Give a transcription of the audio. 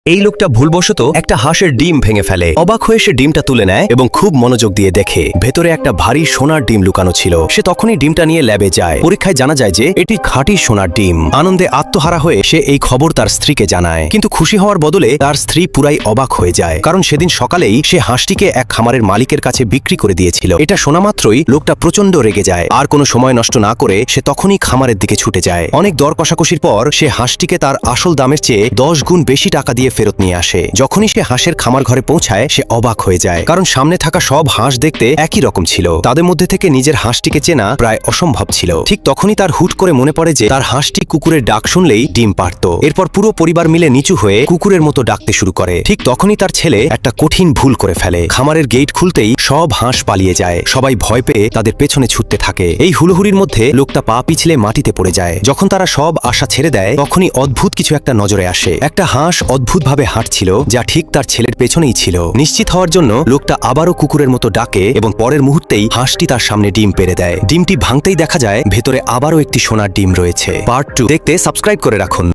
এই লোকটা ভুলবশত একটা হাঁসের ডিম ভেঙে ফেলে। অবাক হয়ে সে ডিমটা তুলে নেয় এবং খুব মনোযোগ দিয়ে দেখে ভেতরে একটা ভারী সোনার ডিম লুকানো ছিল। সে তখনই ডিমটা নিয়ে ল্যাবে যায়। পরীক্ষায় জানা যায় যে এটি খাঁটি সোনার ডিম। আনন্দে আত্মহারা হয়ে সে এই খবর তার স্ত্রীকে জানায়, কিন্তু খুশি হওয়ার বদলে তার স্ত্রী পুরাই অবাক হয়ে যায়, কারণ সেদিন সকালেই সে হাঁসটিকে এক খামারের মালিকের কাছে বিক্রি করে দিয়েছিল। এটা শোনা মাত্রই লোকটা প্রচন্ড রেগে যায়। আর কোনো সময় নষ্ট না করে সে তখনই খামারের দিকে ছুটে যায়। অনেক দর কষাকষির পর সে হাঁসটিকে তার আসল দামের চেয়ে 10 গুণ বেশি টাকা দিয়ে ফেরত নিয়ে আসে। যখনই সে হাঁসের খামার ঘরে পৌঁছায় সে অবাক হয়ে যায়, কারণ সামনে থাকা সব হাঁস দেখতে একই রকম ছিল। তাদের মধ্যে থেকে নিজের হাঁসটিকে চেনা প্রায় অসম্ভব ছিল। ঠিক তখনই তার হুট করে মনে পড়ে যে তার হাঁসটি কুকুরের ডাক শুনলেই ডিম পারত। এরপর পুরো পরিবার মিলে নিচু হয়ে কুকুরের মতো ডাকতে শুরু করে। ঠিক তখনই তার ছেলে একটা কঠিন ভুল করে ফেলে। খামারের গেট খুলতেই সব হাঁস পালিয়ে যায়। সবাই ভয় পেয়ে তাদের পেছনে ছুটতে থাকে। এই হুড়োহুড়ির মধ্যে লোকটা পা পিছলে মাটিতে পড়ে যায়। যখন তারা সব আশা ছেড়ে দেয় তখনই অদ্ভুত কিছু একটা নজরে আসে। একটা হাঁস অদ্ভুতভাবে হাঁটছিল, যা ঠিক তার ছেলের পেছনেই ছিল। নিশ্চিত হওয়ার জন্য লোকটা আবারও কুকুরের মতো ডাকে এবং পরের মুহূর্তেই হাঁসটি তার সামনে ডিম পেড়ে দেয়। ডিমটি ভাঙতেই দেখা যায় ভেতরে আবারও একটি সোনার ডিম রয়েছে। পার্ট 2 দেখতে সাবস্ক্রাইব করে রাখুন।